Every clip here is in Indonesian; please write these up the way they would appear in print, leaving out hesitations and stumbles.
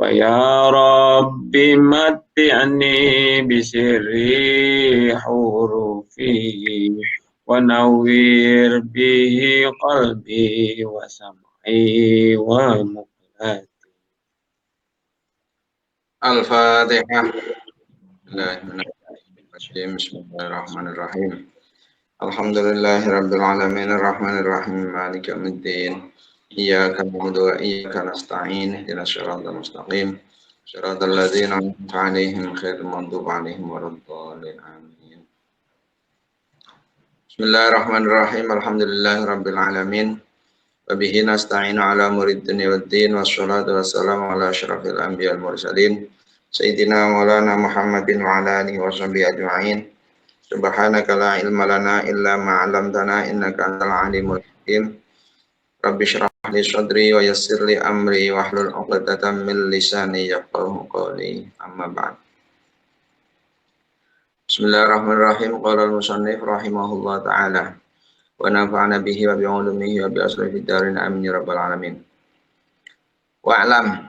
فيا رب متعني بسر حروفه ونوّر به قلبي وسمعي ومقلتي. Al-Fatihah. Bismillahirrahmanirrahim. Alhamdulillahirabbil alamin arrahmanir rahim maliki yaumiddin. Iyyaka na'budu wa iyyaka nasta'in ihdinas siratal mustaqim. Shiratal ladzina an'amta 'alaihim ghairil maghdubi 'alaihim waladdallin. Amin. Bismillahirrahmanirrahim. Alhamdulillahirabbil alamin. Wa bihi nasta'inu 'ala umuri dunya waddin wassalatu wassalamu 'ala asyrafil anbiya'il mursalin. Sayyidina Maulana Muhammadin wa ala alihi wa sahbihi ajma'in. Subhanaka la ilma lana illa ma 'allamtana innaka antal alimul hakim. Rabbi shrah li sadri wa yassir li amri wahlul 'uqdatam min lisani yafqahu qawli. Amma ba'd. Bismillahirrahmanirrahim. Qala al-musannif rahimahullah ta'ala wa nafa'ana bihi wa bi 'ulumihi wa bi asrafid darin amin ya rabbal alamin. Wa'lam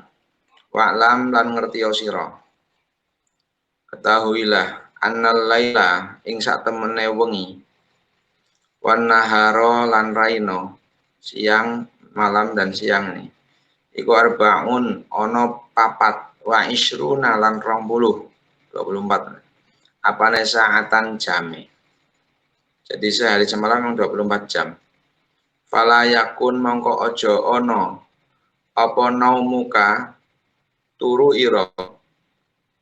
lan ngerti sira. Ketahuilah annal laila ing sak temene wengi wan nahara lan raino siang malam dan siang nih iku arbaun ono papat wa isruna lan 24 apane saatan jame. Jadi sehari semalam memang 24 jam. Fala yakun mongko ojo ono apa naumuka turu ira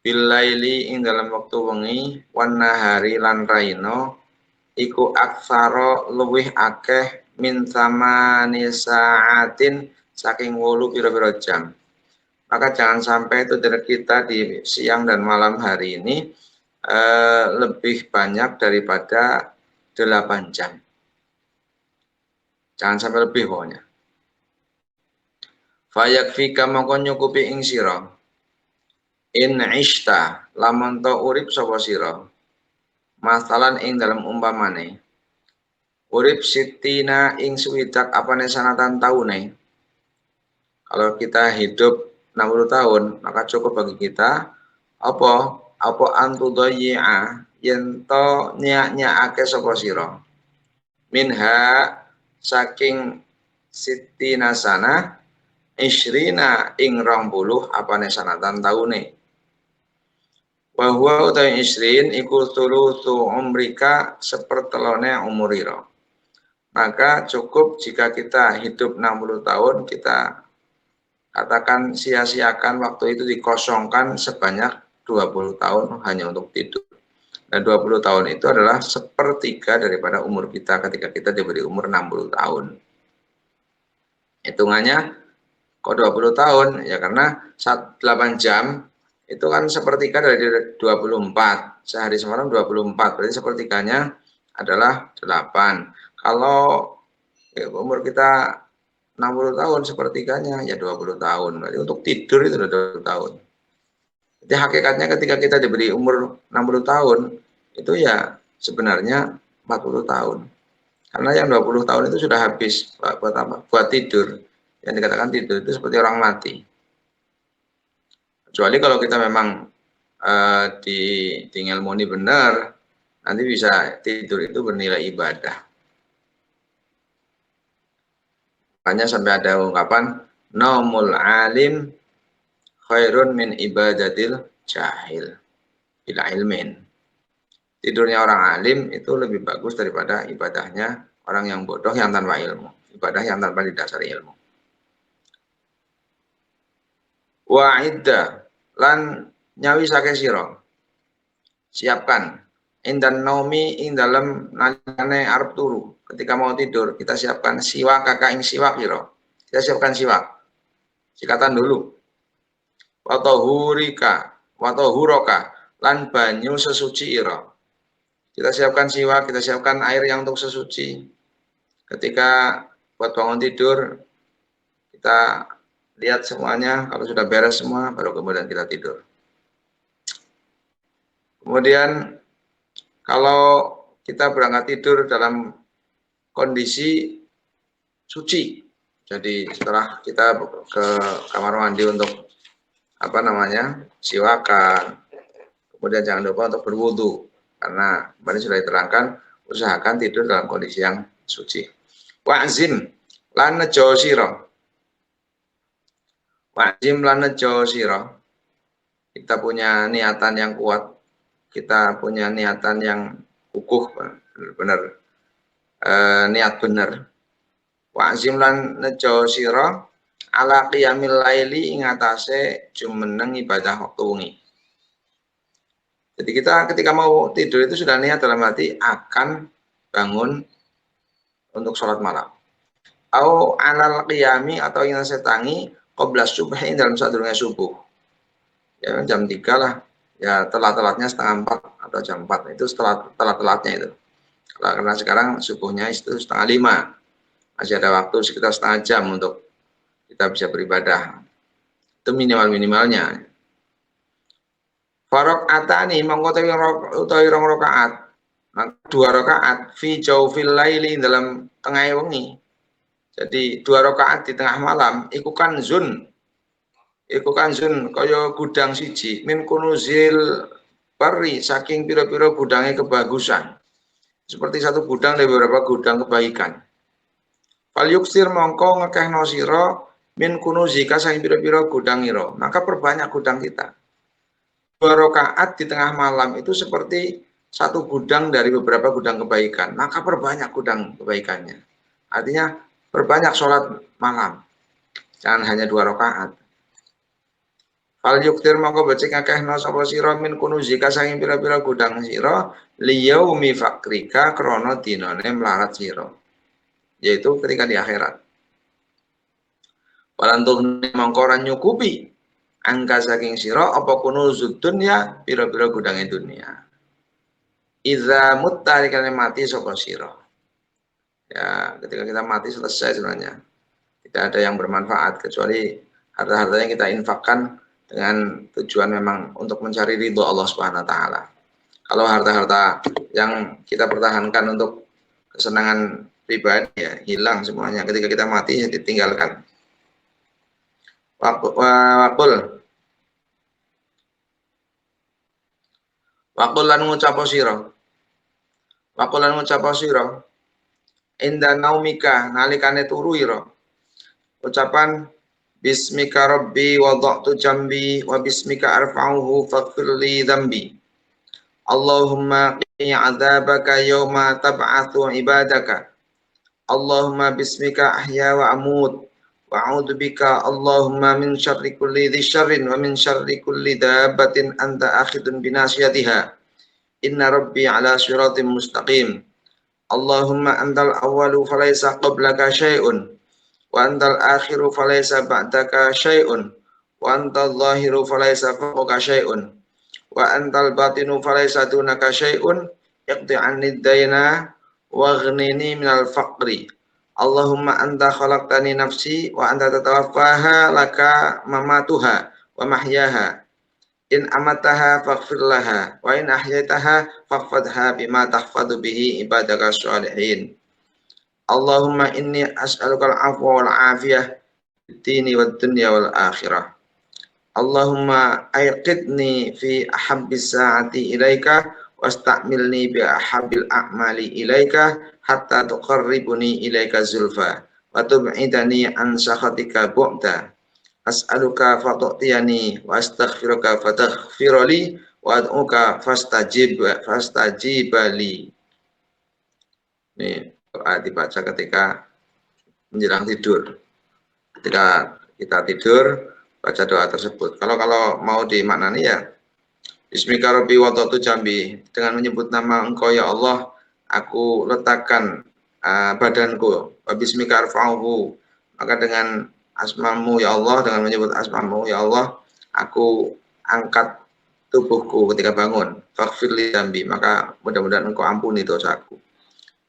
bilaili ing dalam waktu wengi wan nahari lan raino iku aksara luwih akeh min samani saatin saking 8 pira-pira jam. Maka jangan sampai itu dari kita di siang dan malam hari ini lebih banyak daripada 8 jam. Jangan sampai lebih pokoknya. Fayakfika mongko nyukupi ing sira in ishta lamun to urip sapa sira masalan ing dalam umpamane urip sitina ing swidak apane sanatan taune. Kalau kita hidup 60 tahun maka cukup bagi kita apa antudayya yen to nyak-nyakake sapa sira minha saking sitina sana isrina ing 20 apane sanatan taune. Wa huwa utawi isrin iku tulusu umrika sepertelone umurira. Maka cukup jika kita hidup 60 tahun kita katakan sia-siakan waktu itu dikosongkan sebanyak 20 tahun hanya untuk tidur. Dan 20 tahun itu adalah sepertiga daripada umur kita ketika kita diberi umur 60 tahun. Hitungannya kok 20 tahun ya karena 8 jam itu kan sepertiga dari 24. Sehari semalam 24, berarti sepertiganya adalah 8. Kalau umur kita 60 tahun sepertiganya ya 20 tahun. Berarti untuk tidur itu 20 tahun. Jadi hakikatnya ketika kita diberi umur 60 tahun itu ya sebenarnya 40 tahun. Karena yang 20 tahun itu sudah habis buat apa? Buat tidur. Yang dikatakan tidur itu seperti orang mati. Kecuali kalau kita memang di ngilmuni benar, nanti bisa tidur itu bernilai ibadah. Makanya sampai ada ungkapan naumul alim khairun min ibadatil jahil bila ilmin. Tidurnya orang alim itu lebih bagus daripada ibadahnya orang yang bodoh yang tanpa ilmu. Ibadah yang tanpa didasari ilmu. Wa'idda lan nyawi sake sira. Siapkan indan naumi ing dalem nalikane arep turu. Ketika mau tidur, kita siapkan siwak kakak ing siwak sira. Kita siapkan siwak. Sikatan dulu. Wa tahuroka lan banyu sesuci ira. Kita siapkan siwak, kita siapkan air yang untuk sesuci. Ketika buat bangun tidur, kita lihat semuanya, kalau sudah beres semua, baru kemudian kita tidur. Kemudian, kalau kita berangkat tidur dalam kondisi suci, jadi setelah kita ke kamar mandi untuk siwakan. Kemudian jangan lupa untuk berwudu, karena tadi sudah diterangkan, usahakan tidur dalam kondisi yang suci. Wa'zim lan nejo sira. Wa'zim lan nejo sira. Kita punya niatan yang kuat, kita punya niatan yang kukuh, benar-benar niat benar. Wa'zim lan nejo sira ala qiyamil laili ing atase jumeneng ibadah waktu wengi. Jadi kita ketika mau tidur itu sudah niat dalam hati akan bangun untuk sholat malam. Au anal qiyami atau yang setangi qabla subhi dalam sadurunge subuh. Ya jam 3 lah. Ya telat-telatnya setengah 4 atau jam 4. Itu setelah telat-telatnya itu. Karena sekarang subuhnya itu setengah 5. Masih ada waktu sekitar setengah jam untuk kita bisa beribadah. Itu minimal-minimalnya. Farokatani mongko utawi rong rakaat. Maka 2 rakaat fi jaufil laili dalam tengah wengi. Jadi 2 rakaat di tengah malam iku kanzun. Iku kanzun kaya gudang siji min kunuzil bari saking pira-pira gudange kebagusan. Seperti satu gudang dari beberapa gudang kebaikan. Fal yuksir mongko ngekehno sira min kunuzika saking pira-pira gudang ira. Maka perbanyak gudang kita. 2 rakaat di tengah malam itu seperti satu gudang dari beberapa gudang kebaikan. Maka perbanyak gudang kebaikannya. Artinya perbanyak sholat malam. Jangan hanya 2 rakaat. Fal yuktir mongko becik akehno sapa sira min kunuzika saking pira-pira gudang sira liyaumi fakrika krana dinane melarat sira. Yaitu ketika di akhirat. Walantuh mongko ora nyukupi angka saking sira apa kunuzud dunya pira-pira gudange dunia. Iza mutarikane mati sapa sira. Ya, ketika kita mati selesai sebenarnya. Tidak ada yang bermanfaat kecuali harta-harta yang kita infakkan dengan tujuan memang untuk mencari ridho Allah Subhanahu wa taala. Kalau harta-harta yang kita pertahankan untuk kesenangan pribadi ya hilang semuanya ketika kita mati ditinggalkan. Wakul lan ngucap sira. Wakul lan ngucap sira. Inda naumika nalikane turu ira. Ucapan bismika rabbi wada'tu jambi wa bismika arfa'uhu faghfirli dzambi. Allahumma qini 'adzabaka yawma tab'atsu ibadaka. Allahumma bismika ahya wa amut. Wa'udzu bika Allahumma min syarri kulli dzi syarrin wa min syarri kulli dabbatin anta akhidun binasiyatiha. Inna rabbi ala siratim mustaqim. Allahumma antal awwalu falaysa qablaka syai'un wa antal akhiru falaysa ba'daka syai'un wa antal zahiru falaysa fawqaka syai'un wa antal batinu falaysa dunaka syai'un iqdi 'anni dayna waghnini minal faqri. Allahumma anta khalaqtani nafsi wa anta tatawaffaha laka mamatuha wa mahyaha. In amataha faghfir laha wa in ahyaitaha faghfadha bima tahfadhu bihi ibadaka sholihin. Allahumma inni as'aluka al-'afwa wal 'afiyah fid-dini wad dunya wal akhirah. Allahumma ayqidni fi ahabbis sa'ati ilaika wasta'milni bi ahabbil a'mali ilaika hatta tuqarribuni ilaika zulfa wa tub'idani an sakhatika bu'da. As'aluka fatu'tiyani wa astaghfiruka fataghfirli wa ad'uka fastajibali. Ini doa dibaca ketika menjelang tidur. Ketika kita tidur baca doa tersebut. Kalau mau dimaknani ya Bismika rabbi wada'tu jambi, dengan menyebut nama Engkau ya Allah aku letakkan badanku. Wa bismika arfa'uhu, maka dengan asmamu ya Allah, dengan menyebut asmamu ya Allah aku angkat tubuhku ketika bangun. Faghfirli dzambi, maka mudah-mudahan Engkau ampuni dosaku.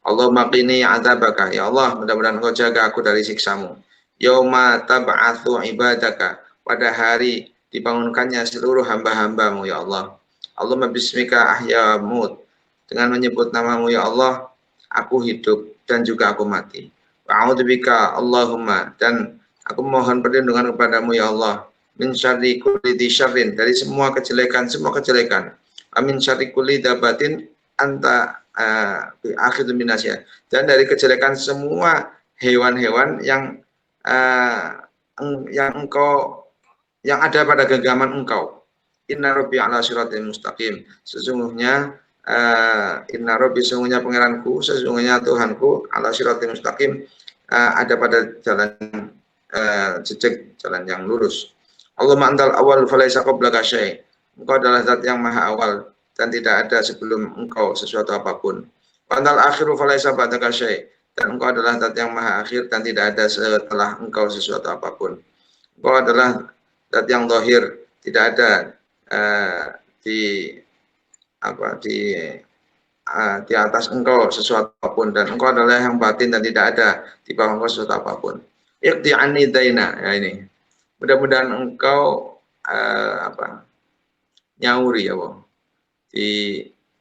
Allahumma qini 'adzabaka, ya Allah mudah-mudahan Engkau jaga aku dari siksamu. Yauma tab'atsu ibadaka, pada hari dibangunkannya seluruh hamba-hambamu ya Allah. Allahumma bismika ahya mut, dengan menyebut namamu ya Allah aku hidup dan juga aku mati. Wa'udzubika Allahumma, dan aku mohon perlindungan kepadamu ya Allah min syarri kulli syarrin, dari semua kejelekan, amin syarri kulli dabatin anta akhir minasya, dan dari kejelekan semua hewan-hewan yang engkau yang ada pada genggaman engkau. Inna rabbi ala siratil mustaqim, sesungguhnya inna rabbi, sesungguhnya pangeranku, sesungguhnya Tuhanku, ala siratil mustaqim, ada pada jalan jejak, jalan yang lurus. Allahumma antal awal falaisa qablaka syai', engkau adalah zat yang maha awal dan tidak ada sebelum engkau sesuatu apapun. Wa antal akhiru falaisa ba'daka syai', dan engkau adalah zat yang maha akhir dan tidak ada setelah engkau sesuatu apapun. Engkau adalah zat yang zahir, tidak ada di atas engkau sesuatu apapun, dan engkau adalah yang batin dan tidak ada di bawah engkau sesuatu apapun. Iqdi anni daina, ya ini. Mudah-mudahan engkau nyauri ya Allah.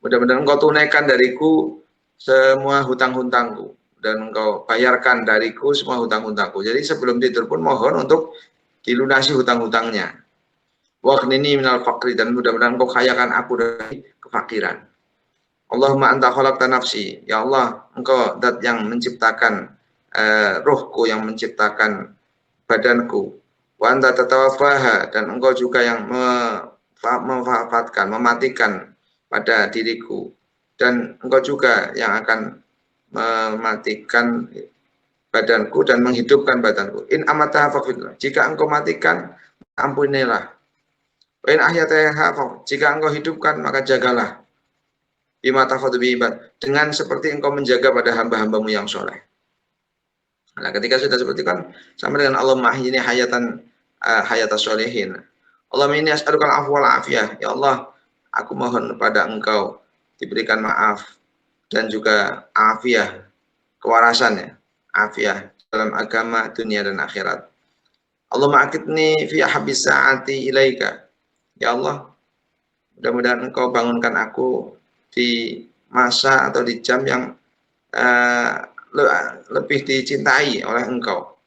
Mudah-mudahan engkau tunaikan dariku semua hutang-hutangku dan engkau bayarkan dariku semua hutang-hutangku. Jadi sebelum tidur pun mohon untuk dilunasi hutang-hutangnya. Waghnini minal faqri, dan mudah-mudahan engkau kayakan aku dari kefakiran. Allahumma anta khalaqta nafsi, ya Allah, engkau zat yang menciptakan rohku, yang menciptakan badanku. Wa anta tatawaffaha, dan engkau juga yang mewafatkan, mematikan pada diriku, dan engkau juga yang akan mematikan badanku dan menghidupkan badanku. In amataha faghfirlah, jika engkau matikan ampunilah. Wa in ahyataha, jika engkau hidupkan maka jagalah. Bima tafadhu bi ibad, dengan seperti engkau menjaga pada hamba-hambamu yang soleh. Nah, ketika sudah seperti kan sama dengan Allahumma ahyini hayatan hayatas sholihin. Allahumma inni as'alukal afwa wal afiyah. Ya Allah, aku mohon kepada engkau diberikan maaf dan juga afiyah, kewarasan ya, afiyah dalam agama, dunia dan akhirat. Allahumma akidni fi habis sa'ati ilaika. Ya Allah, mudah-mudahan engkau bangunkan aku di masa atau di jam yang lebih dicintai oleh engkau.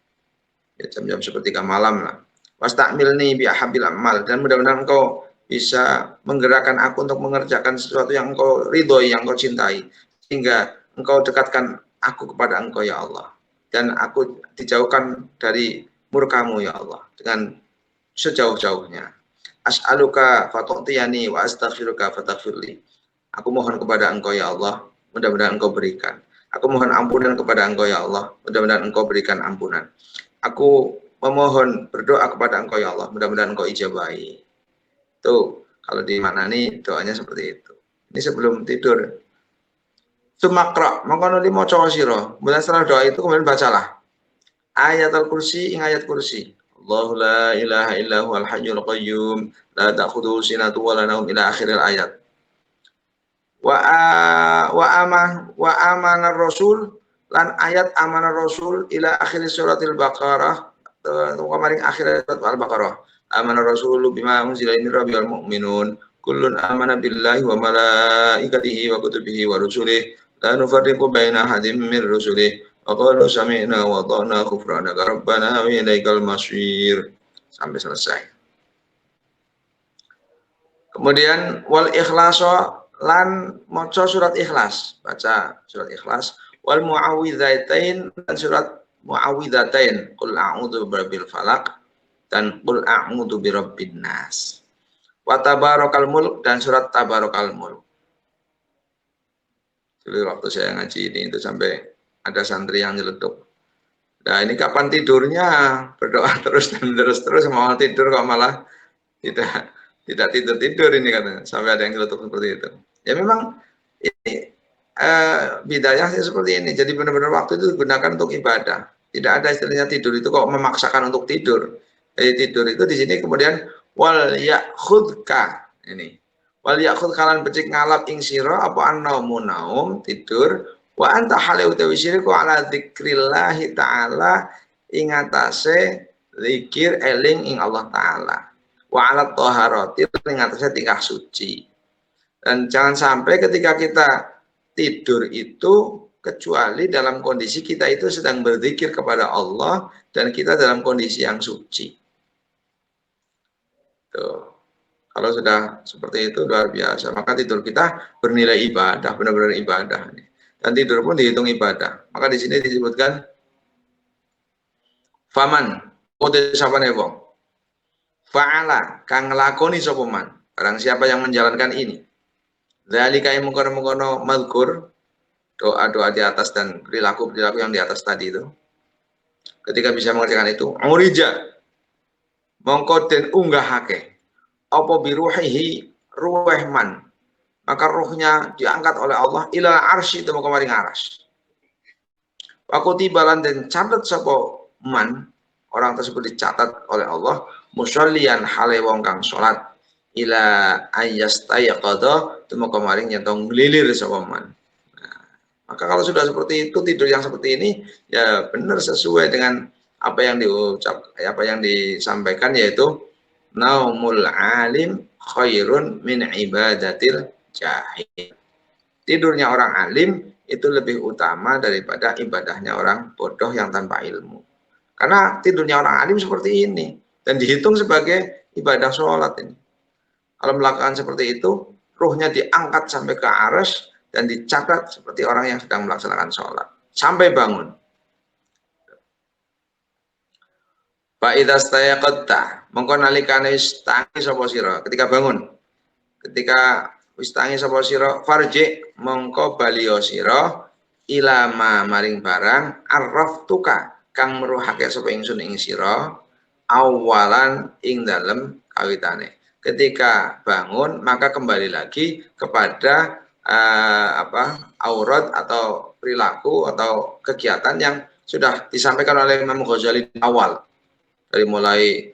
Ya, jam-jam sepertiga malam lah. Wasta'milni bi ahabil amal, dan mudah-mudahan engkau bisa menggerakkan aku untuk mengerjakan sesuatu yang engkau ridhoi, yang engkau cintai, sehingga engkau dekatkan aku kepada engkau ya Allah, dan aku dijauhkan dari murkamu ya Allah dengan sejauh-jauhnya. As'aluka fatu'tiyani wa astaghfiruka fataghfirli. Aku mohon kepada engkau ya Allah, mudah-mudahan engkau berikan. Aku mohon ampunan kepada engkau ya Allah, mudah-mudahan engkau berikan ampunan. Aku memohon berdoa kepada engkau ya Allah, mudah-mudahan engkau ijabahi. Tuh, kalau dimaknani doanya seperti itu. Ini sebelum tidur. Sumakra, maka nuli maca sira. Kemudian setelah doa itu kemudian bacalah ayat al-kursi, ing ayat kursi. Allahu la ilaha illa huwal hayyul qayyum, la ta'khudhuhu sinatun wa la nawm, ila akhiril ayat. Wa amanar rasul, lan ayat amanar rasul ila akhir suratil baqarah, kemarin akhir surat al-baqarah. Amanar rasul bima unzila min rabbil mu'minun kullun amana billahi wa malaikatihi wa kutubihi wa rusulihi la nufarriqu baina ahadin min rusulihi wa qalu sami'na wa ata'na ghufranaka rabbana wa ilaikal masir, sampai selesai. Kemudian wal ikhlaso, lan maca surat Ikhlas, baca surat Ikhlas, wal muawwidzatain, dan surat muawwidzatain, qul a'udzu birabbil falaq dan qul a'udzu birabbin nas. Wa tabarakal mulk, dan surat tabarakal mulk. Jadi waktu saya ngaji ini itu sampai ada santri yang nyeletuk. Nah, ini kapan tidurnya? Berdoa terus dan terus mau tidur kok malah tidak tidur ini katanya, sampai ada yang nyeletuk seperti itu. Ya memang ini bidayahnya seperti ini. Jadi benar-benar waktu itu digunakan untuk ibadah. Tidak ada istilahnya tidur itu kok memaksakan untuk tidur. Jadi tidur itu di sini kemudian wal ya'khudka, ini. Wal ya'khudka lan becik ngalap ing sira apa annaumu naum, tidur, wa anta halu utawi syiriku ala dzikrillahi ta'ala, ing atase zikir eling ing Allah taala. Wa ala thaharati, ing atase tingkah suci. Dan jangan sampai ketika kita tidur itu kecuali dalam kondisi kita itu sedang berzikir kepada Allah dan kita dalam kondisi yang suci. Tuh. Kalau sudah seperti itu luar biasa, maka tidur kita bernilai ibadah, benar-benar ibadah. Dan tidur pun dihitung ibadah. Maka di sini disebutkan faman, uti sapane wong. Fa'ala kang nglakoni sapa man. Barang siapa yang menjalankan ini. Dzalika yang mengkono-mengkono mazkur, doa-doa di atas dan perilaku-perilaku yang di atas tadi itu. Ketika bisa mengerjakan itu, urija mongko den unggahake apa biruhihi ruhman, maka ruhnya diangkat oleh Allah ila arsy itu maka maring aras. Wakuti balan dan catat sapa man, orang tersebut dicatat oleh Allah musollian hale wong kang salat ila ayyastayqadha itu maka maring nyentong ngelilir sapa man. Maka kalau sudah seperti itu, tidur yang seperti ini ya benar sesuai dengan apa yang apa yang disampaikan, yaitu naumul alim khairun min ibadatil jahil. Tidurnya orang alim itu lebih utama daripada ibadahnya orang bodoh yang tanpa ilmu. Karena tidurnya orang alim seperti ini dan dihitung sebagai ibadah sholat ini. Kalau melakukan seperti itu, ruhnya diangkat sampai ke arsy dan dicatat seperti orang yang sedang melaksanakan sholat sampai bangun. Fa'idza stayaqadta mongko nalikane wis tangi sapa sira ketika bangun. Ketika wis tangi sapa sira farji mongko baliyo sira ilama maring barang arraftuka kang meruhake sapa ingsun ing sira awalan ing dalem kawitane. Ketika bangun maka kembali lagi kepada aurat atau perilaku atau kegiatan yang sudah disampaikan oleh Imam Ghazali di awal, dari mulai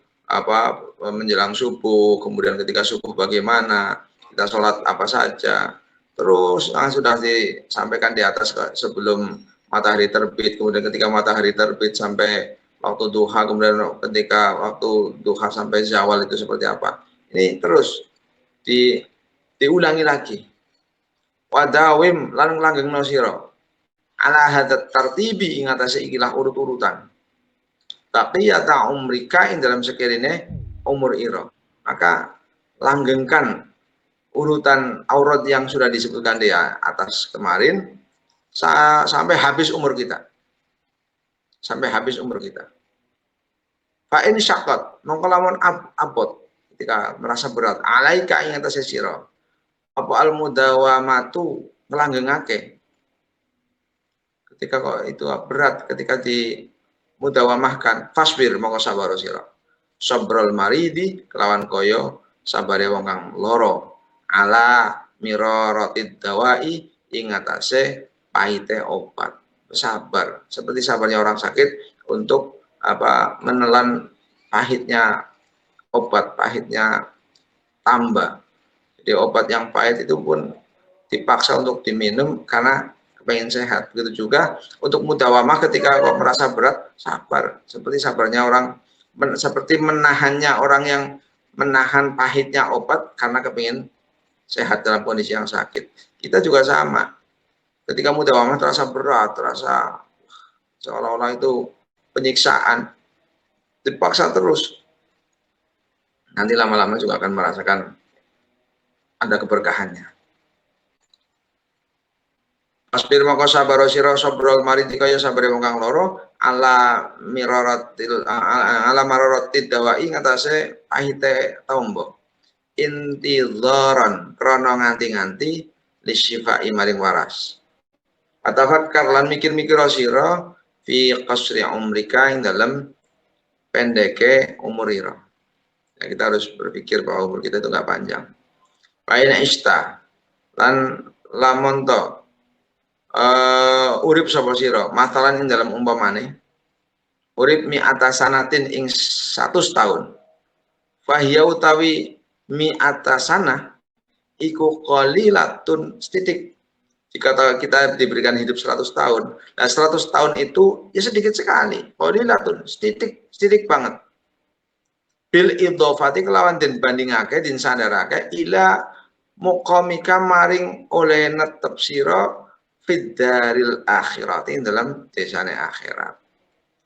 menjelang subuh, kemudian ketika subuh bagaimana, kita sholat apa saja, terus sudah disampaikan di atas sebelum matahari terbit, kemudian ketika matahari terbit sampai waktu duha, kemudian ketika waktu duha sampai zawal itu seperti apa. Ini terus diulangi lagi. Wadawim lan langgengno sira ala hadat tartibi ing atase ikilah urut-urutan. Baqiyata umrika ing dalam sekirine umur ira. Maka langgengkan urutan aurat yang sudah disebutkan di atas kemarin sampai habis umur kita. Sampai habis umur kita. Fa in syaqqat mongko lamun abot ketika merasa berat alaika ing atase sira apa al mudawamatu ngelanggengake ketika kok itu berat, ketika di mudawamahkan fasbir mongko sabar sira sabrul maridi kelawan koyo sabare wong kang loro ala miraratid dawai ing atase pahite obat. Sabar seperti sabarnya orang sakit untuk menelan pahitnya obat, pahitnya tambah. Jadi obat yang pahit itu pun dipaksa untuk diminum karena kepengen sehat. Begitu juga untuk mudawamah ketika kok merasa berat, sabar. Seperti sabarnya orang, seperti menahannya orang yang menahan pahitnya obat karena kepengen sehat dalam kondisi yang sakit. Kita juga sama. Ketika mudawamah terasa berat, terasa seolah-olah itu penyiksaan, dipaksa terus. Nanti lama-lama juga akan merasakan ada keberkahannya. Asbir maka sabar sira sabrul marid kaya sabare wong kang loro ala mararatid dawai ngatasé pahite tombo. Intidharan krana nganti-nganti lisyifai maring waras. Atafakkar lan mikir-mikir sira fi qasri umrika ing dalem pendeke umur ira. Ya, kita harus berpikir bahwa umur kita itu enggak panjang. Paina ista lan lamun to urip sapa sira masalan ing dalam umpamane urip mi atasanatin ing 100 tahun fahiya utawi mi atasana iku qalilatun setitik. Jika kita diberikan hidup 100 tahun, nah 100 tahun itu ya sedikit sekali, qalilatun setitik banget. Bil idhofati kelawan den bandingake din sandarake ila muqamika maring oleh netep sira fid daril akhirat dalam desane akhirat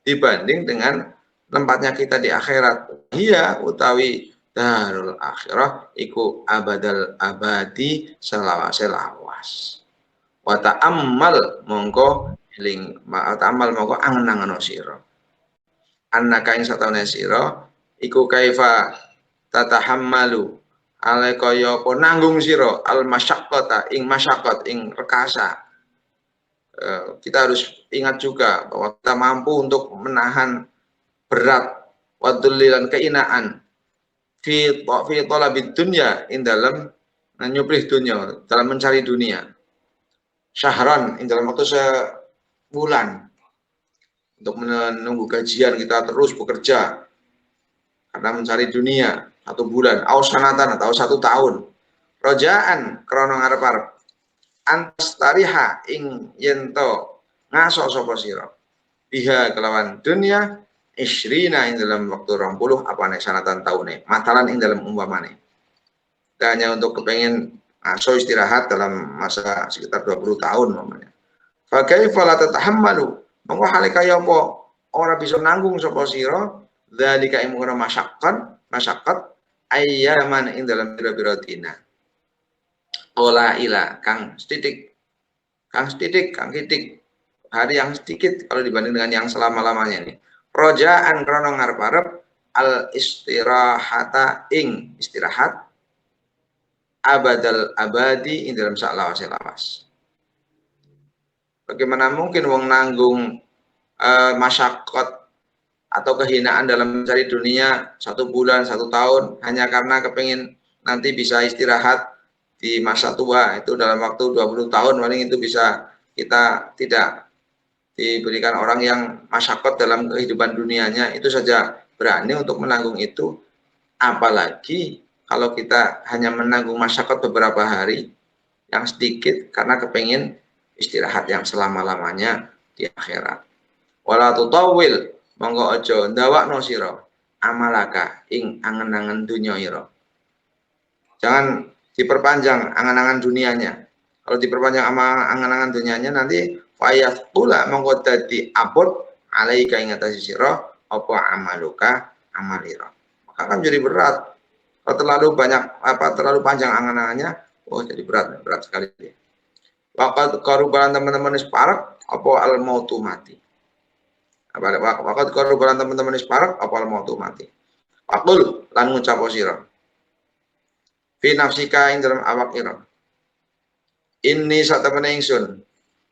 dibanding dengan tempatnya kita di akhirat. Iya utawi darul akhirah iku abadal abadi selawas. Wa ta'ammal mongko eling ta'ammal mongko angen-angen sira. Annaka ing satune sira iku kaifa tatahammalu ale kaya apa nanggung sira al masyaqqata ing masyaqqat ing rekasa. Kita harus ingat juga bahwa kita mampu untuk menahan berat wadullilan keinaan fi talabid dunya ing dalam nyuplih dunia, dalam mencari dunia. Syahran ing dalam waktu sebulan untuk menunggu gajian kita terus bekerja karena mencari dunia 1 bulan, sanatan atau 1 tahun. Rojaan krono ngarep-arep antastariha ing yento ngaso sapa sira biha kelawan dunia isrina ing dalam waktu 20 apane sanatan taune matalan ing dalam umpamane. Hanya untuk kepengen ngaso istirahat dalam masa sekitar 20 tahun umpamanya. Fa kaifa la tatahammalu monggo hale kaya apa ora bisa nanggung sapa sira dzalika ing ngono masyaqqat ayyaman ing dalam pira-pira dina. Ola ila kang titik hari yang sedikit kalau dibanding dengan yang selama-lamanya ini. Rojaan krono ngarep-arep al istirahata ing istirahat abadal abadi ing dalam sak lawas. Bagaimana mungkin wong nanggung masyaqqat atau kehinaan dalam mencari dunia 1 bulan, 1 tahun hanya karena kepingin nanti bisa istirahat di masa tua, itu dalam waktu 20 tahun paling itu bisa kita tidak diberikan orang yang masyaqqat dalam kehidupan dunianya, itu saja berani untuk menanggung itu, apalagi kalau kita hanya menanggung masyaqqat beberapa hari yang sedikit karena kepingin istirahat yang selama-lamanya di akhirat. Wala tutawil monggo aja ndawakno sira amalaka ing angen-angen dunya ira. Jangan diperpanjang angan-angan dunianya. Kalau diperpanjang angan-angan dunianya nanti fayat pula mongko dadi abot alaika ing atase sira apa amaluka amalira. Maka kan jadi berat. Kalau terlalu banyak terlalu panjang angan-angannya, jadi berat sekali dia. Waqad qaruban teman-teman wis parek apa al mautu mati. Waqad qaruban teman-teman wis parek apa al mautu mati. Faqul lan ngucap sira fi nafsika ing dalam awak ira. Inni satemene ingsun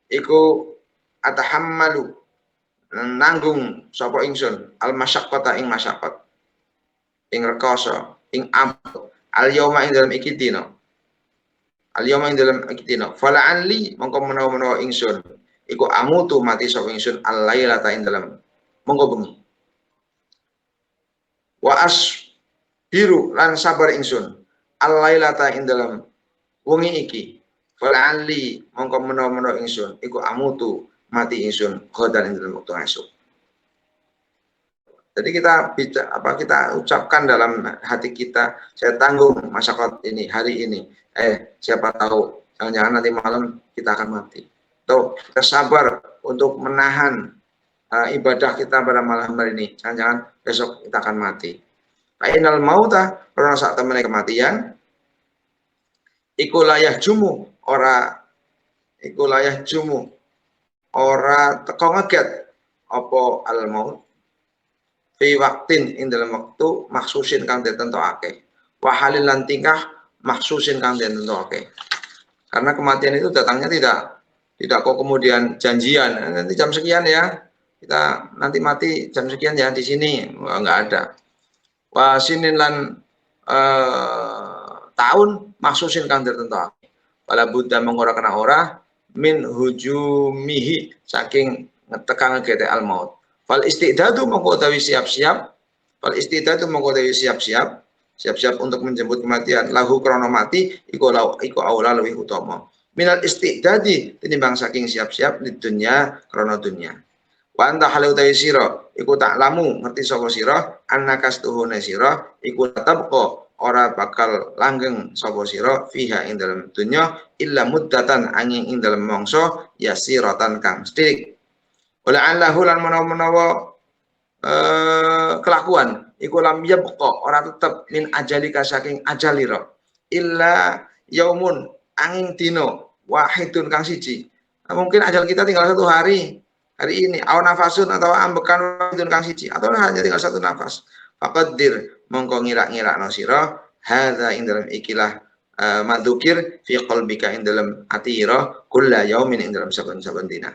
iku atahammalu nanggung sapa ingsun al masyaqqata ing masyaqqat ing rekoso ing abot al yauma ing dalam iki dina. Al yauma ing dalam iki dina. Fala anli mongko menawa-menawa ingsun iku amutu mati sapa ingsun al lailata ing dalam monggo bengi. Wa asbiru lan sabar ingsun al-lailata ing dalam wengi iki fal'ali mongko menawa-menawa ingsun iku amutu mati ingsun khodan ing dalam wektu esuk. Jadi kita ucapkan dalam hati kita, saya tanggung masyaqqat ini hari ini. Siapa tahu jangan-jangan nanti malam kita akan mati. Atau kita sabar untuk menahan ibadah kita pada malam hari ini. Jangan-jangan besok kita akan mati. Kainal mauta karena saat temene kematian iku layah jumu ora teko ngeget apa al maut fi waktin ing dalam waktu maksusin kang ditentokake wa halil lan tingkah maksusin kang ditentokake. Karena kematian itu datangnya tidak kok kemudian janjian nanti jam sekian ya kita nanti mati jam sekian ya di sini, enggak ada. Wa sinin lan tahun maksusin kang tertentu. Wala buddha mengora kena ora min hujumihi saking ngetekang ngegete al maut. Fal istidadu mongko utawi siap-siap. Siap-siap untuk menjemput kematian. Lahu krana mati iku aula luwih utama. Minal istidadi tinimbang saking siap-siap di dunya krana dunya. Wa anta halu utawi sira iku tak lamu ngerti sapa sira annaka stuhune sira iku tabqa ora bakal langgeng sapa sira fiha ing dalam dunya illa muddatan angin ing dalam mangsa yasiratan kang sithik. Wala allahu lan menawa kelakuan iku lam yabqa ora tetep min ajalika saking ajalira illa yaumun angin dino wahidun kang siji. Mungkin ajal kita tinggal 1 hari ini aw nafasun atau ambekan wahidun kang siji atau hanya tinggal 1 nafas. Faqaddir mongko ngira-ngirakno sira hadza ing dalam ikilah madzukir fi qalbika ing dalam ati ira kulla yaumin ing dalam saben-saben dina.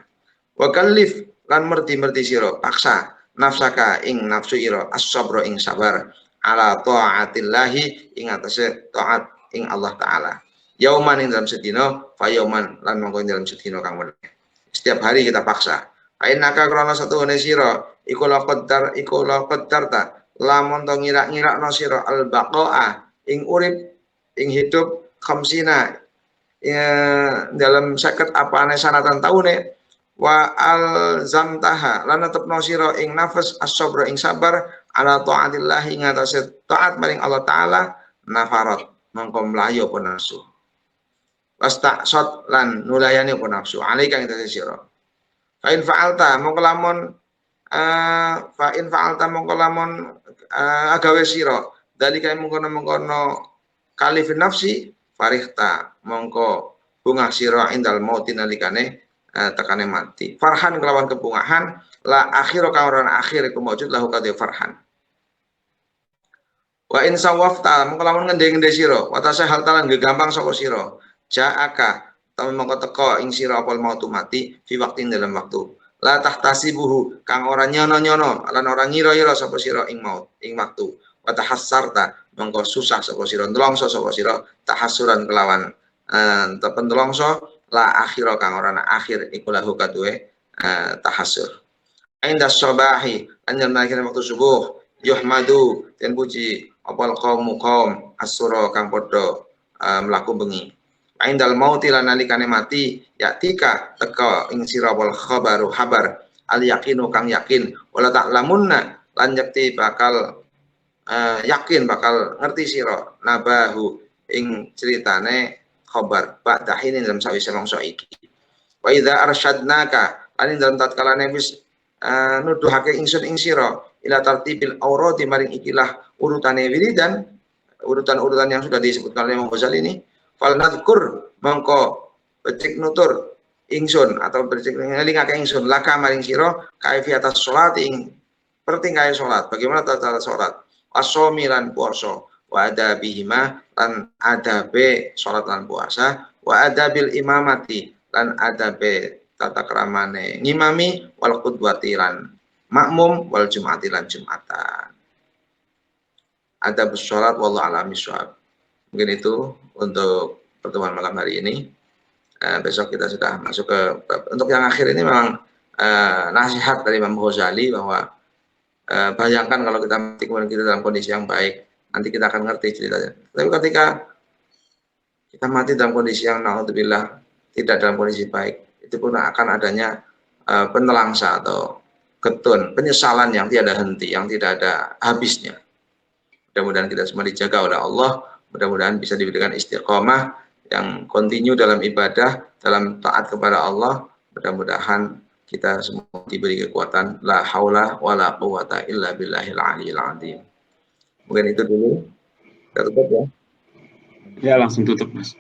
Wa kallif lan merti-merti sira paksa nafsaka ing nafsu ira as-sabra ing sabar ala taatillahi ing atase taat ing Allah taala. Yauman ing dalam sedina, fa yauman lan mongko ing dalam sedina kang meneh. Setiap hari kita paksa. Ainaka krana satuhune sira iku laqaddar ta lamun to ngira-ngirakno sira al baqaa ing urip ing hidup khamsina dalam 50 apane sanatan taune wa alzamtaha lan tetepno sira ing nafas as-sabra ing sabar ala taatillah ing atase taat maring Allah taala nafarat mongko mlayu apa nafsu wastaqsat lan nulayani apa nafsu alika ing atase sira fa in fa'alta mongko lamun agawe sira dalika mongko kalifin nafsi farihta mongko bungah sira indal mauti nalikane tekane mati farhan kelawan kebungahan la akhiro kawaran akhir iku maujud lahu kadhe farhan wa in sawafta mongko lamun ngende-ngende sira wa tasahal talan gampang saka sira jaaka tamen mongko teka ing sira apal mautu mati fi waktin dalam waktu la tahtasibuhu kang ora nyono-nyono lan ora ngira-ngira sapa sira ing maut ing waktu wa tahassarta mongko susah sapa sira ndelongso sapa sira tahassuran kelawan pendelongso la akhira kang ora ana akhir iku lahu kadue tahassur inda sabahi anjal makin waktu subuh yuhmadu den puji apal kaum asura kang padha mlaku bengi indal mauti lan nalikane mati yatika teka ing sira wal khabaru habar al yaqinu kang yakin wala ta'lamunna lan yakti bakal yakin bakal ngerti sira nabahu ing ceritane khabar ba'da hinin dalam sawise mangsa iki wa idza arsyadnaka lan dalam tatkalane wis nuduhake ingsun ing sira ila tartibil aurati maring ikilah urutane wiridan urutan-urutan yang sudah disebutkan oleh Imam Ghazali ini fal nadhkur mongko becik nutur ingsun atau becik ngelingake ingsun laka maring sira kaifiatas salat ing pertingkahe salat bagaimana tata salat wasomi lan puasa wa adabihima lan adabe salat lan puasa wa adabil imamati lan adabe tata kramane ngimami wal qudwati lan makmum wal jumati lan jumatan adabus salat wallahu a'lam bishawab. Mungkin itu untuk pertemuan malam hari ini. Besok kita sudah masuk ke untuk yang akhir ini memang nasihat dari Imam Ghazali bahwa bayangkan kalau kita mati kemudian kita dalam kondisi yang baik, nanti kita akan ngerti ceritanya. Tapi ketika kita mati dalam kondisi yang naudzubillah tidak dalam kondisi baik, itu pun akan adanya penelangsa atau ketun, penyesalan yang tiada henti, yang tidak ada habisnya. Mudah-mudahan kita semua dijaga oleh Allah, mudah-mudahan bisa diberikan istiqomah yang kontinu dalam ibadah, dalam taat kepada Allah. Mudah-mudahan kita semua diberi kekuatan la haula wala quwata illa billahil aliyil azim. Mungkin itu dulu. Kita tutup ya. Ya, langsung tutup, Mas.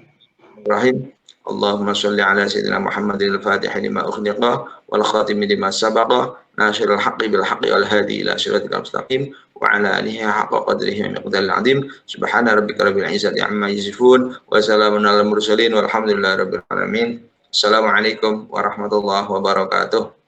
Bismillahirrahmanirrahim. Allahumma sholli ala sayyidina Muhammadil Fatih lima ukhliqa wal khatimi lima sabaqa nasirul haqqi bil haqqi wal hadi ila siratal mustaqim wa ala alihi haqqa qadrihi wa miqdaril azim. Subhana rabbika rabbil izzati amma yasifun wa salamun alal mursalin walhamdulillahi rabbil alamin. Assalamualaikum warahmatullahi wabarakatuh.